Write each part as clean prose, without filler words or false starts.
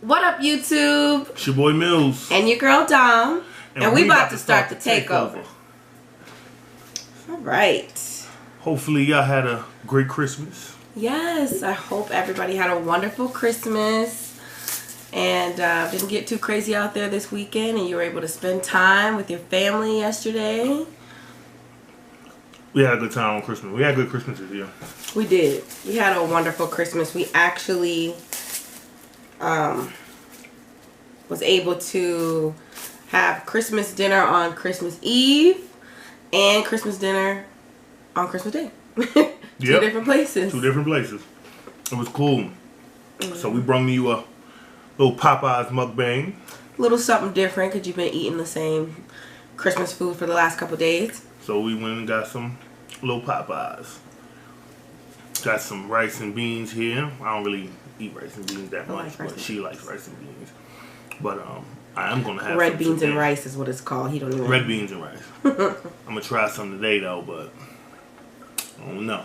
What up, YouTube? It's your boy Mills. And your girl Dom. And we about to start the takeover. Alright. Hopefully y'all had a great Christmas. Yes, I hope everybody had a wonderful Christmas. And didn't get too crazy out there this weekend. And you were able to spend time with your family yesterday. We had a good time on Christmas. We had a good Christmas this year. We did. We had a wonderful Christmas. We actually was able to have Christmas dinner on Christmas Eve and Christmas dinner on Christmas Day. Two different places. Two different places. It was cool. So we brought you a little Popeyes mukbang. A little something different because you've been eating the same Christmas food for the last couple days. So we went and got some little Popeyes. Got some rice and beans here. I don't really eat rice and beans that much, but she likes rice and beans. But I am gonna have red beans and rice is what it's called. He don't even red beans and rice. I'm gonna try some today though, but I don't know.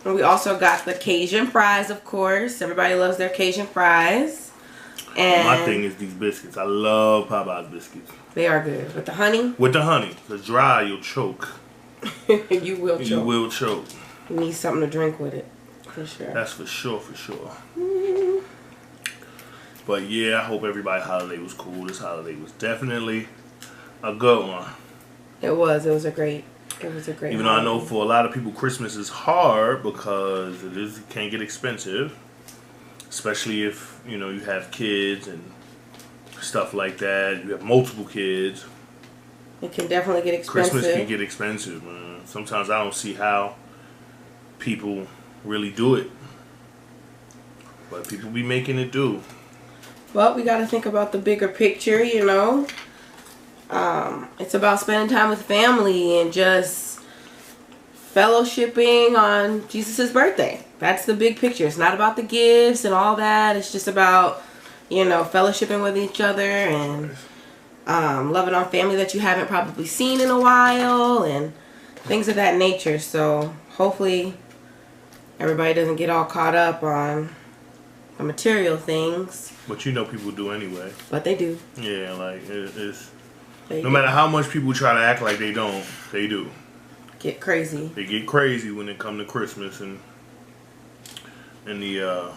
And we also got the Cajun fries, of course. Everybody loves their Cajun fries. And my thing is these biscuits. I love Popeyes biscuits. They are good with the honey. With the honey, cause dry you'll choke. You will choke. You will choke. You need something to drink with it, for sure. That's for sure, for sure. But yeah, I hope everybody's holiday was cool. This holiday was definitely a good one. It was. It was a great holiday. Even though I know for a lot of people Christmas is hard because it can get expensive. Especially if, you know, you have kids and stuff like that. You have multiple kids. It can definitely get expensive. Christmas can get expensive, man. Sometimes I don't see how people really do it. But people be making it do. Well, we got to think about the bigger picture, you know. It's about spending time with family and just fellowshipping on Jesus' birthday. That's the big picture. It's not about the gifts and all that. It's just about, you know, fellowshipping with each other and loving on family that you haven't probably seen in a while and things of that nature. So hopefully everybody doesn't get all caught up on the material things. But you know people do anyway. But they do. Yeah, like it's no matter how much people try to act like they don't, they do. Get crazy. They get crazy when it comes to Christmas and the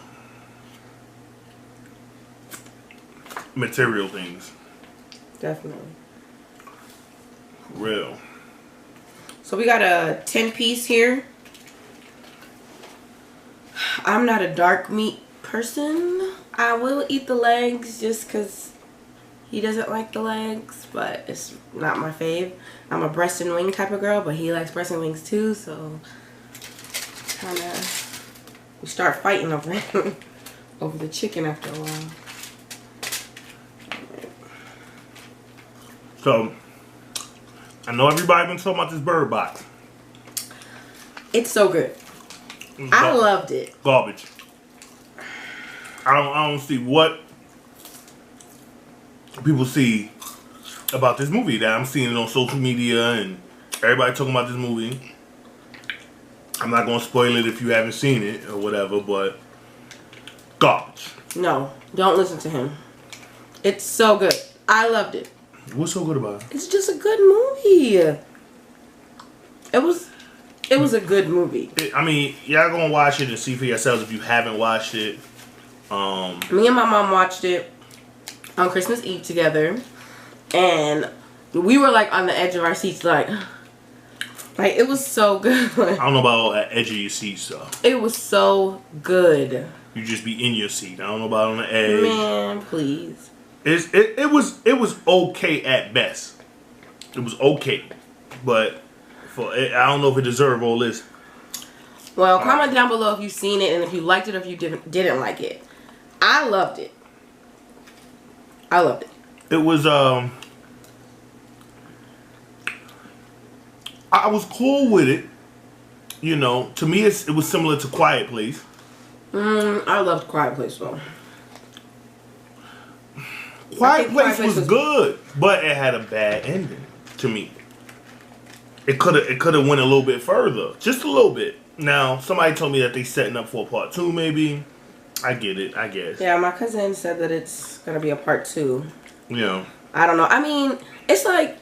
material things. Definitely. Real. So we got a 10-piece here. I'm not a dark meat person. I will eat the legs just because he doesn't like the legs, but it's not my fave. I'm a breast and wing type of girl, but he likes breast and wings too, so kind of we start fighting over over the chicken after a while. So I know everybody been talking about this bird box. It's so good. I loved it. Garbage. I don't see what people see about this movie. That I'm seeing it on social media and everybody talking about this movie. I'm not gonna spoil it if you haven't seen it or whatever, but garbage. No, don't listen to him. It's so good. I loved it. What's so good about it? It's just a good movie. It was a good movie. I mean, y'all gonna watch it and see for yourselves if you haven't watched it. Me and my mom watched it on Christmas Eve together, and we were like on the edge of our seats, like it was so good. I don't know about that edge of your seat stuff. It was so good. You just be in your seat. I don't know about on the edge. Man, please. It was okay at best. It was okay, but I don't know if it deserved all this. Well, comment down below if you've seen it and if you liked it or if you didn't like it. I loved it. I loved it. It was I was cool with it. You know, to me it was similar to Quiet Place. I loved Quiet Place though. Quiet Place was good, but it had a bad ending to me. It could have went a little bit further, just a little bit. Now, somebody told me that they setting up for a part 2 maybe. I get it, I guess. Yeah, my cousin said that it's gonna be a part 2. Yeah. I don't know. I mean, it's like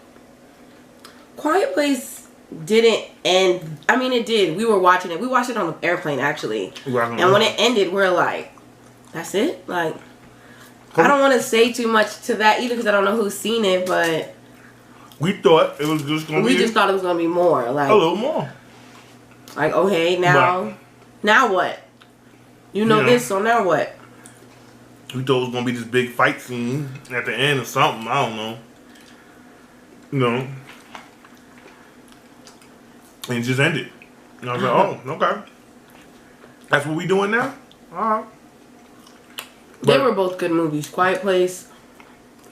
Quiet Place didn't end. I mean, it did. We were watching it. We watched it on the airplane actually. And when it ended, we're like, that's it? Like, I don't want to say too much to that either because I don't know who's seen it, but we thought it was just gonna be. We just thought it was gonna be more, like a little more. Like, oh hey, now what? You know this, so now what? We thought it was gonna be this big fight scene at the end or something. I don't know. You know. And it just ended. And I was like, oh, okay. That's what we doing now? Alright. They were both good movies, Quiet Place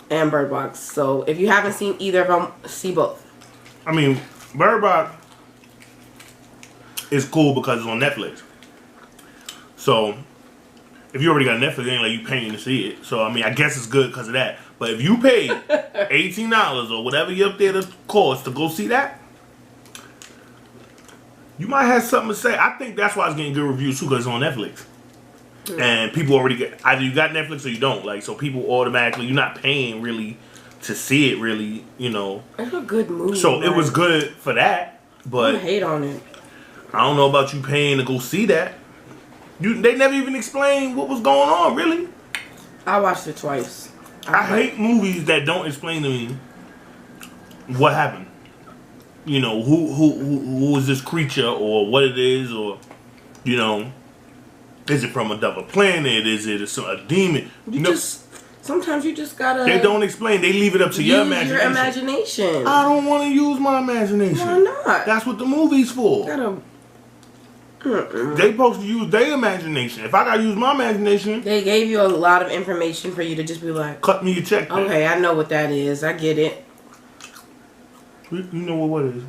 and Bird Box. So if you haven't seen either of them, see both. I mean, Bird Box is cool because it's on Netflix. So if you already got Netflix, it ain't like you paying to see it. So I mean, I guess it's good because of that. But if you pay $18 or whatever your theater costs to go see that, you might have something to say. I think that's why it's getting good reviews too, because it's on Netflix. And people already get, either you got Netflix or you don't. Like, so people automatically, you're not paying really to see it really, you know. It's a good movie. So it was good for that, but I hate on it. I don't know about you paying to go see that. They never even explained what was going on, really. I watched it twice. I hate movies that don't explain to me what happened. You know, who is this creature or what it is, or, you know, is it from another planet? Is it a demon? Sometimes you just gotta. They don't explain. They leave it up to your imagination. Your imagination. I don't want to use my imagination. Why not? That's what the movie's for. They supposed to use their imagination. If I gotta use my imagination, they gave you a lot of information for you to just be like, cut me a check. Okay, I know what that is. I get it. You know what it is?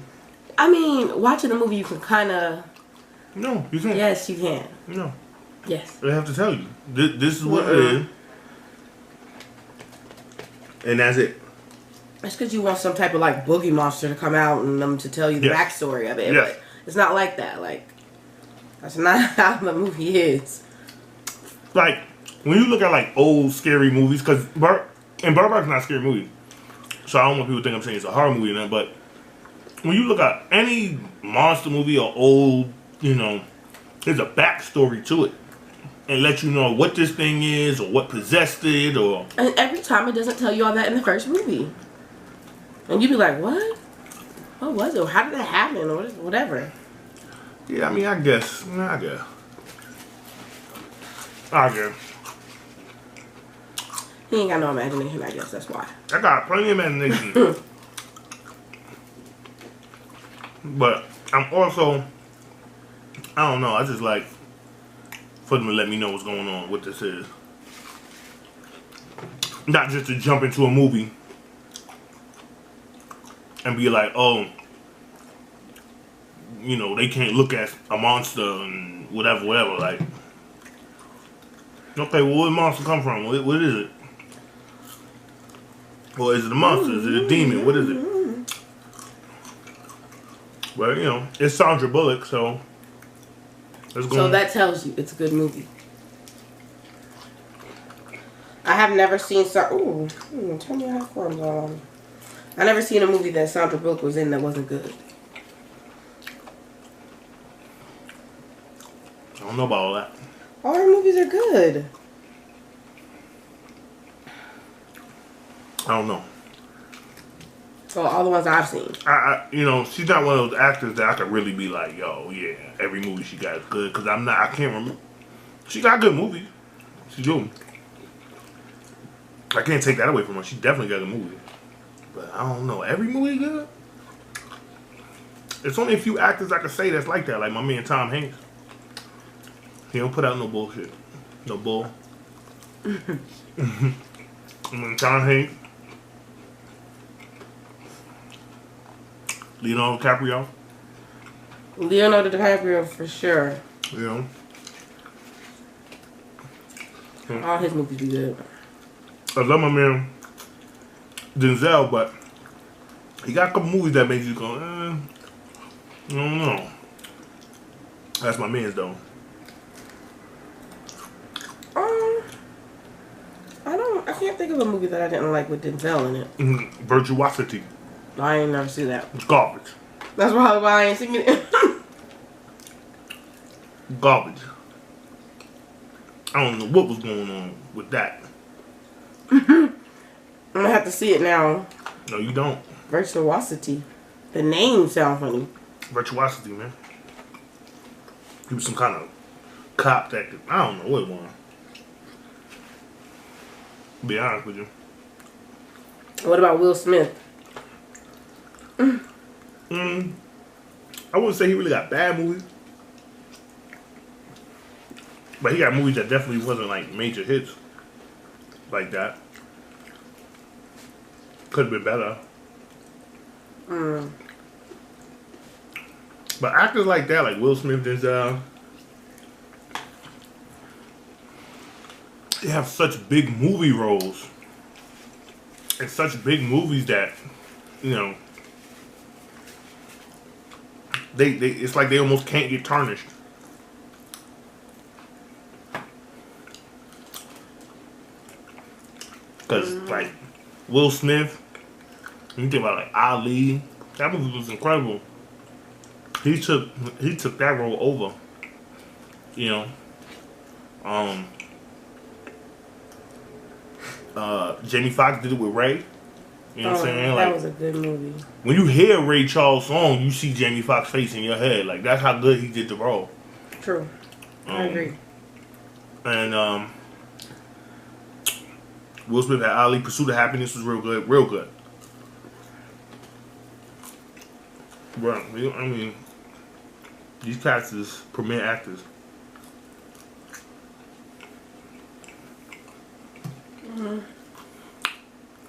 I mean, watching a movie, you can kind of. No, you can't. Yes, you can. No. Yes. They have to tell you. This is what it is. And that's it. It's because you want some type of like boogie monster to come out and them to tell you the backstory of it. Yes. But it's not like that. Like, that's not how the movie is. Like, when you look at like old scary movies, because Bird Box is not a scary movie. So I don't want people to think I'm saying it's a horror movie or nothing, but when you look at any monster movie or old, you know, there's a backstory to it. And let you know what this thing is or what possessed it or... And every time it doesn't tell you all that in the first movie. And you be like, what? What was it? How did that happen? Or whatever. Yeah, I mean, I guess. He ain't got no imagination, I guess. That's why. I got plenty of imagination. But I'm also... I don't know. I just like... for them to let me know what's going on, what this is. Not just to jump into a movie and be like, oh, you know, they can't look at a monster and whatever. Like, okay, well, where did the monster come from? What is it? Or is it a monster? Is it a demon? What is it? Well, you know, it's Sandra Bullock, so... So that tells you it's a good movie. I have never seen Ooh, turn your headphones on. I never seen a movie that Sandra Bullock was in that wasn't good. I don't know about all that. All her movies are good. I don't know. Well, all the ones I've seen. You know, she's not one of those actors that I could really be like, yo, yeah, every movie she got is good. Because I can't remember. She got good movies. She do. I can't take that away from her. She definitely got a movie. But I don't know. Every movie good? There's only a few actors I could say that's like that. Like my man Tom Hanks. He don't put out no bullshit. No bull. Tom Hanks. Leonardo DiCaprio for sure. You know. All his movies be good. I love my man Denzel, but he got a couple movies that make you go, I don't know. That's my man's though. can't think of a movie that I didn't like with Denzel in it. Virtuosity. I ain't never see that. It's garbage. That's probably why I ain't seen it. Garbage. I don't know what was going on with that. I'm gonna have to see it now. No, you don't. Virtuosity. The name sounds funny. Virtuosity, man. He was some kind of cop that could, I don't know what it was. Be honest with you. What about Will Smith? I wouldn't say he really got bad movies. But he got movies that definitely wasn't like major hits. Like that. Could have been better. But actors like that, like Will Smith, Denzel, they have such big movie roles. And such big movies that, you know, they it's like they almost can't get tarnished. Because, like, Will Smith, you think about, like, Ali, that movie was incredible. He took that role over. You know. Jamie Foxx did it with Ray. You know what I'm saying? That Like, was a good movie. when you hear Ray Charles' song, you see Jamie Foxx's face in your head. Like, that's how good he did the role. True. I agree. And, Will Smith had Ali. Pursuit of Happiness was real good. Real good. Bro, I mean, these cats is premier actors.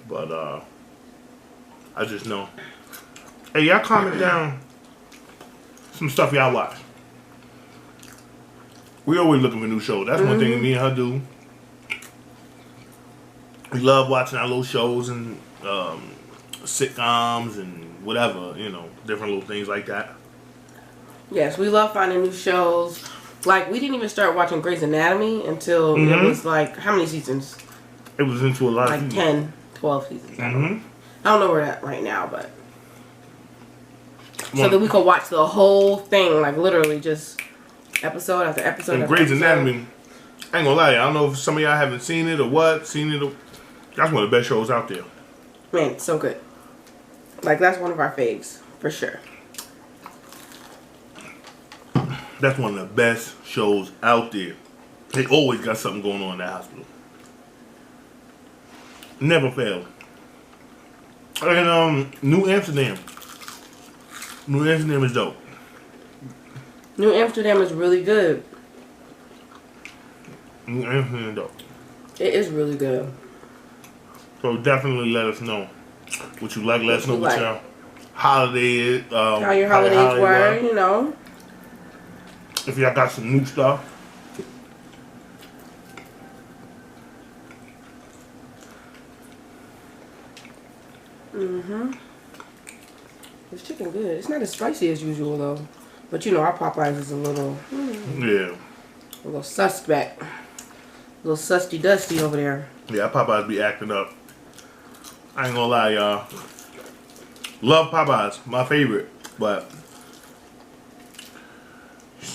But, I just know. Hey, y'all comment down some stuff y'all watch. We always looking for new shows. That's one thing me and her do. We love watching our little shows and sitcoms and whatever, you know, different little things like that. Yes, we love finding new shows. Like, we didn't even start watching Grey's Anatomy until it was like, how many seasons? It was into a lot like of seasons. 10, 12 seasons. I don't know where we're at right now, but so that we could watch the whole thing, like literally just episode after episode And after Grey's episode. Anatomy, I ain't gonna lie, I don't know if some of y'all haven't seen it or what, that's one of the best shows out there. Man, it's so good. Like, that's one of our faves, for sure. That's one of the best shows out there. They always got something going on in that hospital. Never failed. And New Amsterdam. New Amsterdam is dope. New Amsterdam is really good. New Amsterdam is dope. It is really good. So definitely let us know what you like. Let us know you what like. your holiday is. How your holidays were, you know. If y'all got some new stuff. This chicken good. It's not as spicy as usual though. But you know, our Popeyes is a little Yeah. a little suspect. A little susty dusty over there. Yeah, Popeyes be acting up. I ain't gonna lie, y'all. Love Popeyes, my favorite, but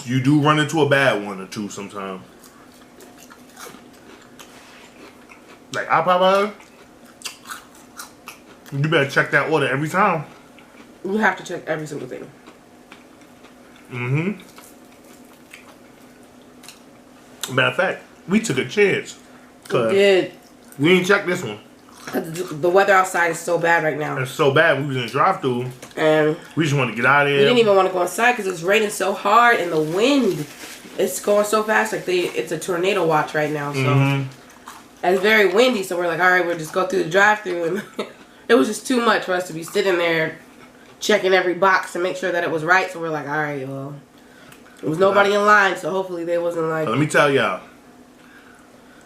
you do run into a bad one or two sometimes. Like our Popeyes, you better check that order every time. You have to check every single thing. Matter of fact, we took a chance. We did. We ain't checked this one. The weather outside is so bad right now. It's so bad. We was in the drive-thru. And We just wanted to get out of there. we didn't even want to go inside because it's raining so hard and the wind. It's going so fast. Like it's a tornado watch right now. So and it's very windy. So we're like, all right, we'll just go through the drive-thru. And it was just too much for us to be sitting there checking every box to make sure that it was right. So we're like, all right, well, there was nobody in line. So hopefully they wasn't like. Let me tell y'all.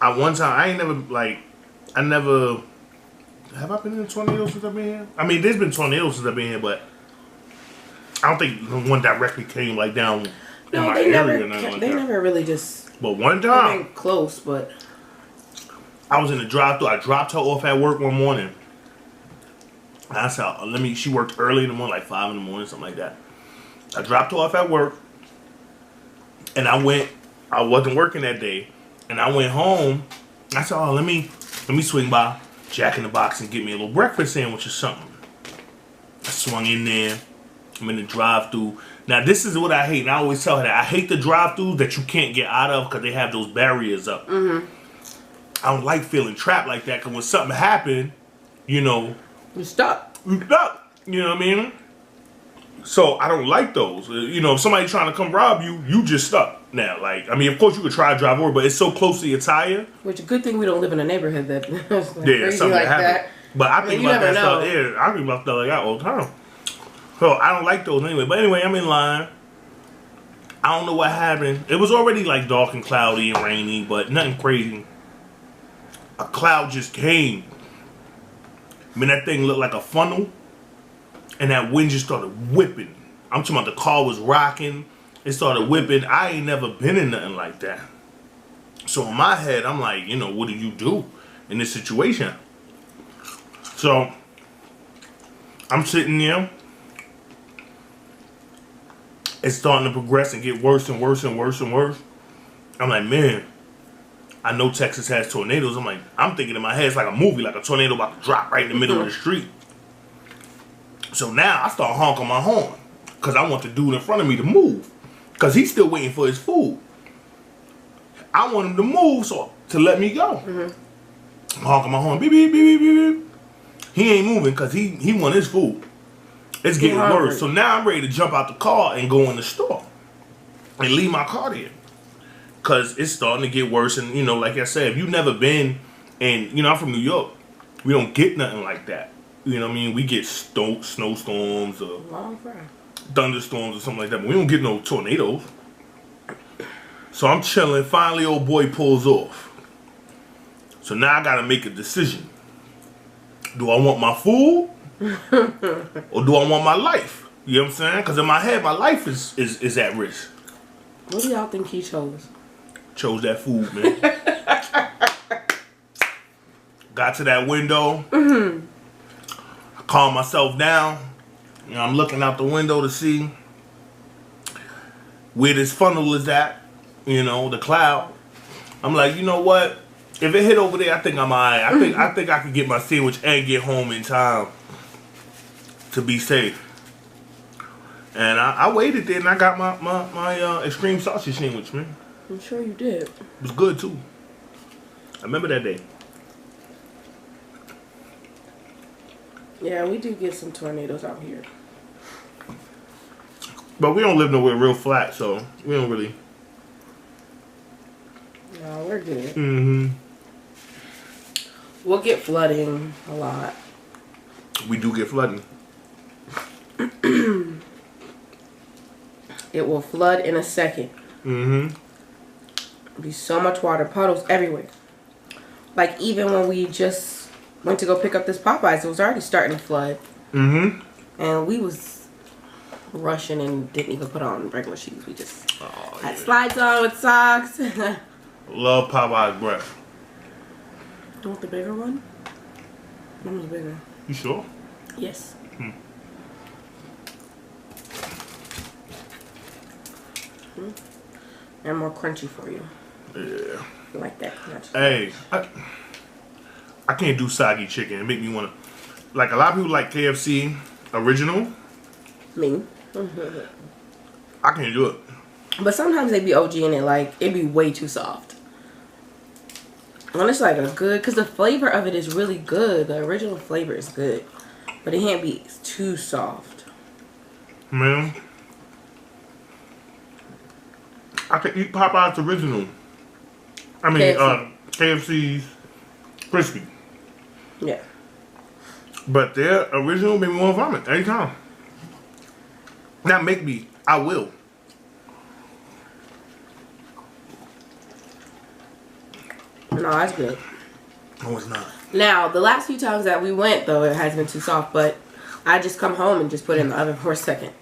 At one time, have I been in a tornado since I've been here? I mean, there's been tornadoes since I've been here, but I don't think the one directly came like down in my area or nothing like that. They never really just. But one They time, been close, but I was in the drive-thru. I dropped her off at work one morning. And I said, she worked early in the morning, like 5 in the morning, something like that. I dropped her off at work. And I wasn't working that day. And I went home. I said, let me swing by Jack in the Box and get me a little breakfast sandwich or something. I swung in there. I'm in the drive-thru. Now, this is what I hate. And I always tell her that. I hate the drive-thrus that you can't get out of because they have those barriers up. Mm-hmm. I don't like feeling trapped like that because when something happened, you know... You're stuck. You know what I mean? So, I don't like those. You know, if somebody trying to come rob you, you just stuck now. Like, I mean, of course, you could try to drive over, but it's so close to your tire. Which, a good thing we don't live in a neighborhood that's like crazy something like that. But I think about that stuff. Yeah, I think about stuff like that all the time. So, I don't like those anyway. But anyway, I'm in line. I don't know what happened. It was already, like, dark and cloudy and rainy, but nothing crazy. A cloud just came. I mean, that thing looked like a funnel. And that wind just started whipping. I'm talking about the car was rocking. It started whipping. I ain't never been in nothing like that. So in my head, I'm like, you know, what do you do in this situation? So I'm sitting there. It's starting to progress and get worse and worse and worse and worse. I'm like, man, I know Texas has tornadoes. I'm thinking in my head, it's like a movie, like a tornado about to drop right in the middle of the street. So now I start honking my horn because I want the dude in front of me to move because he's still waiting for his food. I want him to move to let me go. Mm-hmm. I'm honking my horn, beep, beep, beep, beep, beep. He ain't moving because he want his food. It's getting worse. So now I'm ready to jump out the car and go in the store and leave my car there because it's starting to get worse. And, you know, like I said, if you've never been, and, you know, I'm from New York, we don't get nothing like that. You know what I mean? We get snowstorms or thunderstorms or something like that. But we don't get no tornadoes. So I'm chilling. Finally, old boy pulls off. So now I got to make a decision. Do I want my food? Or do I want my life? You know what I'm saying? Because in my head, my life is at risk. What do y'all think he chose? Chose that food, man. Got to that window. Mm-hmm. Calm myself down. You know, I'm looking out the window to see where this funnel is at. You know, the cloud. I'm like, you know what? If it hit over there, I think I'm alright. I think I could get my sandwich and get home in time to be safe. And I waited there and I got my extreme sausage sandwich, man. I'm sure you did. It was good too. I remember that day. Yeah, we do get some tornadoes out here. But we don't live nowhere real flat, so we don't really. No, we're good. Mm-hmm. We'll get flooding a lot. We do get flooding. It will flood in a second. Mm-hmm. There'll be so much water, puddles everywhere. Like even when we just went to go pick up this Popeyes, it was already starting to flood. Mm-hmm. And we was rushing and didn't even put on regular shoes. We just had slides on with socks. Love Popeyes breath. You want the bigger one? One was bigger. You sure? Yes. And more crunchy for you. Yeah. You like that crunch. Hey, I can't do soggy chicken. It make me want to... Like, a lot of people like KFC original. Me. I can't do it. But sometimes they be OG in it. Like, it be way too soft. When it's like a good... Because the flavor of it is really good. The original flavor is good. But it can't be too soft. Man. I can eat Popeye's original. I mean, KFC's crispy. Yeah. But their original made me want to vomit every time. Not make me. I will. No, that's good. No, it's not. Now, the last few times that we went, though, it has been too soft. But I just come home and just put it in the oven for a second.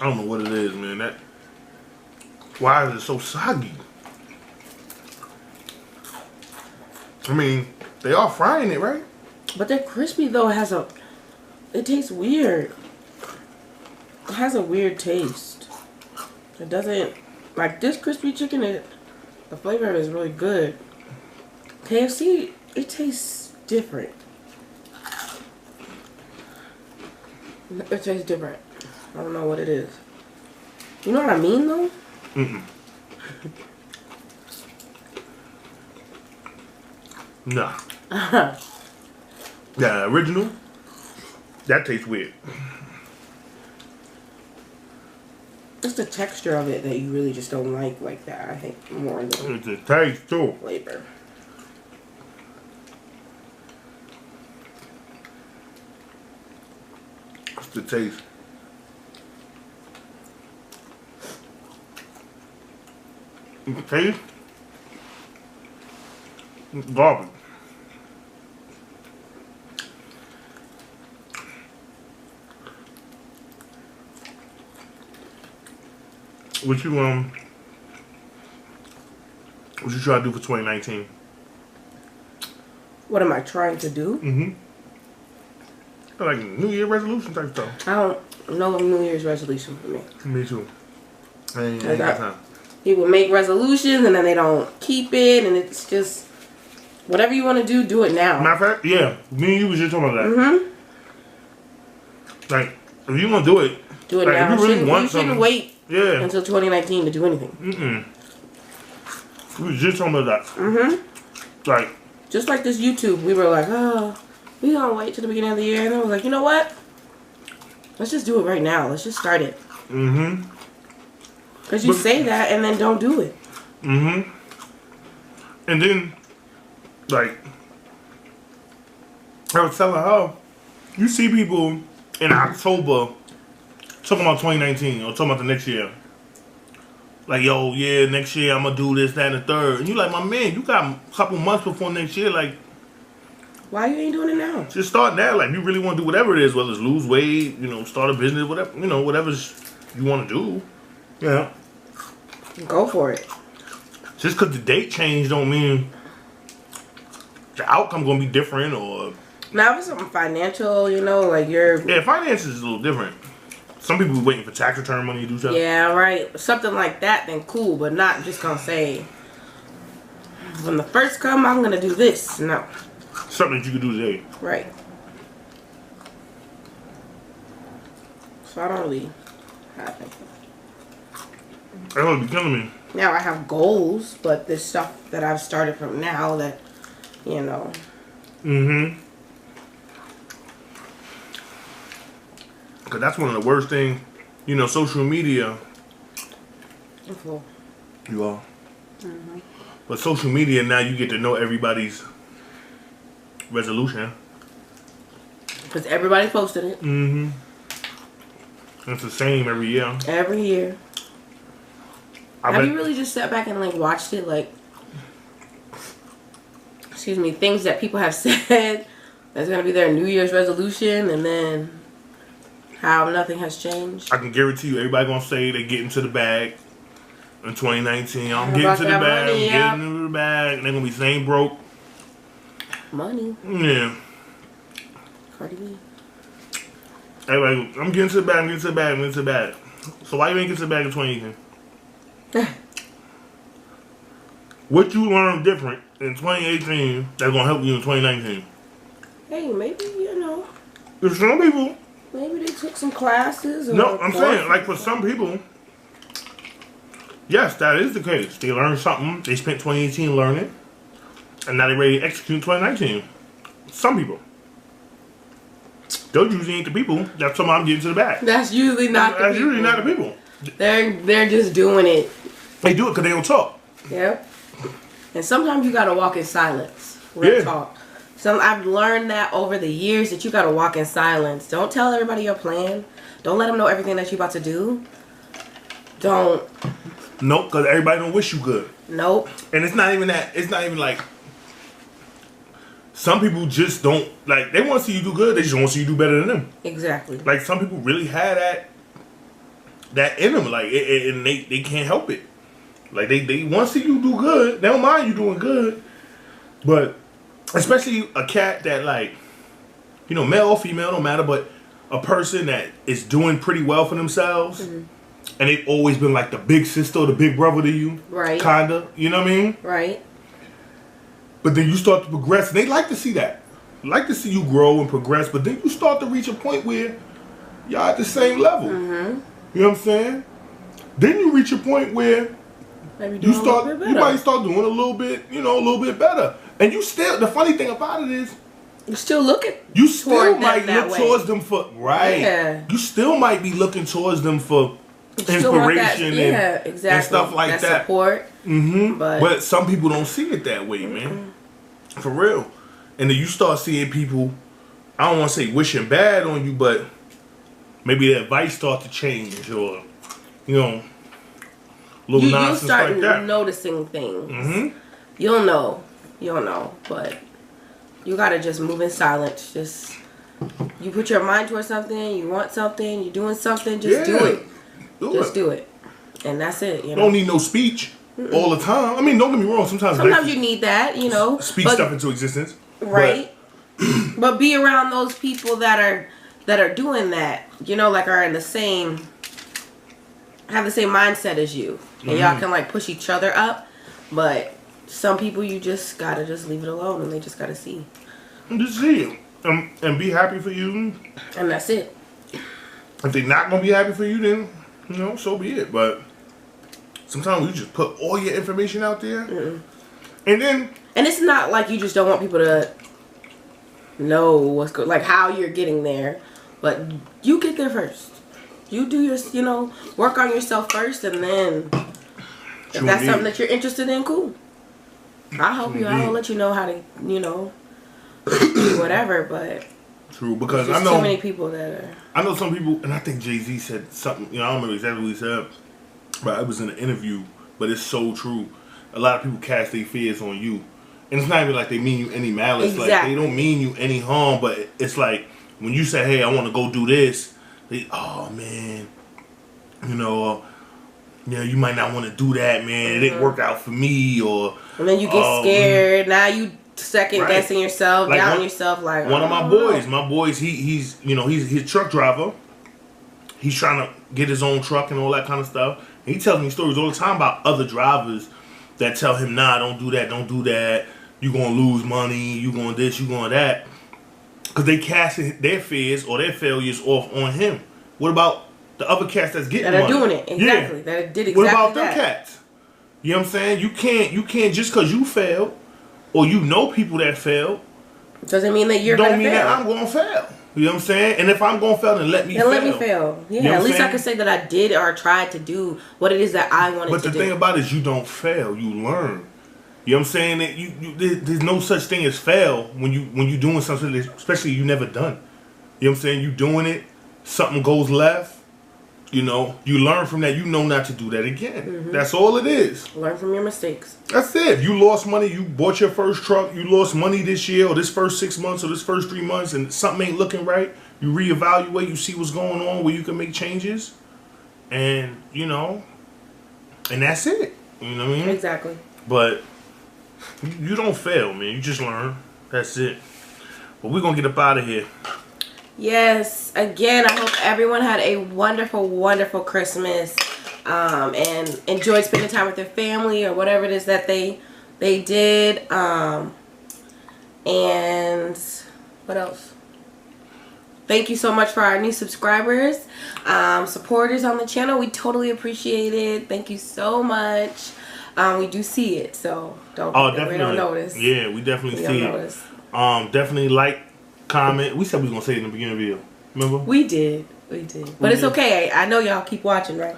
I don't know what it is, man. Why is it so soggy? I mean, they are frying it, right? But they're crispy though. It tastes weird. It has a weird taste. It doesn't, like this crispy chicken, the flavor of it is really good. KFC, it tastes different. It tastes different. I don't know what it is. You know what I mean though? Mm-mm. Nah. The original, that tastes weird. It's the texture of it that you really just don't like that. I think more than it's the taste too. Flavor. It's the taste. The taste? It's garbage. What you try to do for 2019? What am I trying to do? Mm-hmm. Like New Year resolution type stuff. I don't know New Year's resolution for me. Me too. I ain't got time. People make resolutions and then they don't keep it, and it's just whatever you want to do it now. Matter of fact, yeah, me and you was just talking about that. Mm-hmm. Like, if you want to do it like, If now. you really want you shouldn't wait until 2019 to do anything. We was just talking about that. Mm-hmm. Like, just like this YouTube, we were like, oh, we gonna wait till the beginning of the year, and I was like, you know what? Let's just do it right now. Let's just start it. Mm-hmm. Because you say that and then don't do it. Mm-hmm. And then, like, I was telling her, you see people in October talking about 2019 or talking about the next year. Like, yo, yeah, next year I'm going to do this, that, and the third. And you like, my man, you got a couple months before next year. Like, why you ain't doing it now? just start now. Like, you really want to do whatever it is, whether it's lose weight, you know, start a business, whatever, you know, whatever you want to do. Yeah. Go for it. Just because the date changed don't mean the outcome going to be different or... Now, if it's something financial, you know, like you're... Yeah, finance is a little different. Some people be waiting for tax return money to do something. Yeah, right. Something like that, then cool, but not just gonna say, when the first come, I'm gonna do this. No. Something that you can do today. Right. So I don't really have anything. That's what be killing me. Now I have goals, but there's stuff that I've started from now that, you know. Mm-hmm. Because that's one of the worst things. You know, social media. Cool. You are. Mm-hmm. But social media, now you get to know everybody's resolution. Because everybody posted it. Mm-hmm. It's the same every year. Every year. Have you really just sat back and like watched it, like, excuse me, things that people have said that's gonna be their New Year's resolution, and then how nothing has changed? I can guarantee you, everybody gonna say they get into the bag in 2019. I'm getting to the bag, money, I'm getting into the bag, and they're gonna be saying broke. Money. Yeah. Cardi B. Everybody, I'm getting to the bag, I'm getting to the bag, I'm getting to the bag. So why you ain't get to the bag in 2018? What you learned different in 2018 that's gonna help you in 2019? Hey, maybe, you know. There's some people. Maybe they took some classes. Or No, I'm saying, like for some people, yes, that is the case. They learned something, they spent 2018 learning, and now they're ready to execute in 2019. Some people. Those usually ain't the people that's talking about I'm getting to the bag. That's usually not the people. That's usually not the people. They're just doing it. They do it because they don't talk. Yep. And sometimes you gotta walk in silence. Real talk. I've learned that over the years that you gotta walk in silence. Don't tell everybody your plan. Don't let them know everything that you're about to do. Don't. Nope, because everybody don't wish you good. Nope. And it's not even that. It's not even like. Some people just don't, like, they want to see you do good. They just want to see you do better than them. Exactly. Like, some people really have that in them. Like, and they can't help it. Like, they want to see you do good. They don't mind you doing good. But especially a cat that like, you know, male or female, don't matter, but a person that is doing pretty well for themselves, and they've always been like the big sister or the big brother to you, right? Kinda, you know what I mean? Right. But then you start to progress, and they like to see that. Like to see you grow and progress, but then you start to reach a point where y'all at the same level. You know what I'm saying? Then you reach a point where you might start doing a little bit, you know, a little bit better. And you still, the funny thing about it is, you still looking. You still might look towards them for You still might be looking towards them for inspiration and stuff like that. Support. But some people don't see it that way, man. For real. And then you start seeing people, I don't want to say wishing bad on you, but maybe their advice start to change, or you know, little nonsense like that. You start noticing things. You'll know, but you gotta just move in silence. Just you put your mind towards something, you want something, you're doing something, just do it. Do it, and that's it. You know? Don't need no speech all the time. I mean, don't get me wrong. Sometimes you need that, you know, speak stuff into existence, right? But be around those people that are doing that, you know, like are in the same, have the same mindset as you, and y'all can like push each other up. But some people you just gotta just leave it alone, and they just gotta see. And just see it, and be happy for you. And that's it. If they're not gonna be happy for you, then you know, so be it. But sometimes you just put all your information out there, and it's not like you just don't want people to know what's good, like how you're getting there, but you get there first. You do your, you know, work on yourself first, and then if that's something that you're interested in, cool. I'll help you. I'll let you know how to, you know, do whatever. But true, because there's I know too many people that are. I know some people, and I think Jay-Z said something. You know, I don't remember exactly what he said, but it was in an interview. But it's so true. A lot of people cast their fears on you. And it's not even like they mean you any malice. Like, they don't mean you any harm, but it's like, when you say, hey, I want to go do this, they, oh, man, you know, you might not want to do that, man. It didn't work out for me, or... And then you get scared. Now you second-guessing yourself, like doubting yourself, like... One of my boys, he's a truck driver. He's trying to get his own truck and all that kind of stuff. And he tells me stories all the time about other drivers that tell him, nah, don't do that. You're going to lose money. You're going this, you're going that. Because they cast their fears or their failures off on him. What about the other cats that's getting money? That are doing it. Exactly. Yeah. That did exactly what about them cats? You know what I'm saying? You can't just because you failed or you know people that failed. Doesn't mean that you're going to fail. Don't mean that I'm going to fail. You know what I'm saying? And if I'm going to fail, then let me fail. Let me fail. Yeah, you know at least I can say that I did or tried to do what it is that I wanted to do. But the thing about it is you don't fail. You learn. You know what I'm saying? That there's no such thing as fail when you doing something that especially you never done. You know what I'm saying? You doing it, something goes left, you know, you learn from that. You know not to do that again. That's all it is. Learn from your mistakes. That's it. You lost money. You bought your first truck. You lost money this year or this first 6 months or this first 3 months and something ain't looking right. You reevaluate. You see what's going on where you can make changes. And, you know, and that's it. You know what I mean? Exactly. But you don't fail, man. You just learn. That's it. But we're going to get up out of here. Yes. Again, I hope everyone had a wonderful, wonderful Christmas. And enjoyed spending time with their family or whatever it is that they did. And what else? Thank you so much for our new subscribers, supporters on the channel. We totally appreciate it. Thank you so much. We do see it, so we don't notice. Yeah, we definitely see it. Definitely like, comment. We said we was gonna say it in the beginning of the video. Remember? We did. But it's okay. I know y'all keep watching, right?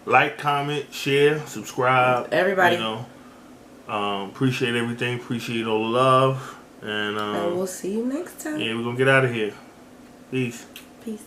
Like, comment, share, subscribe. Everybody. You know, appreciate everything. Appreciate all the love. And we'll see you next time. Yeah, we're gonna get out of here. Peace. Peace.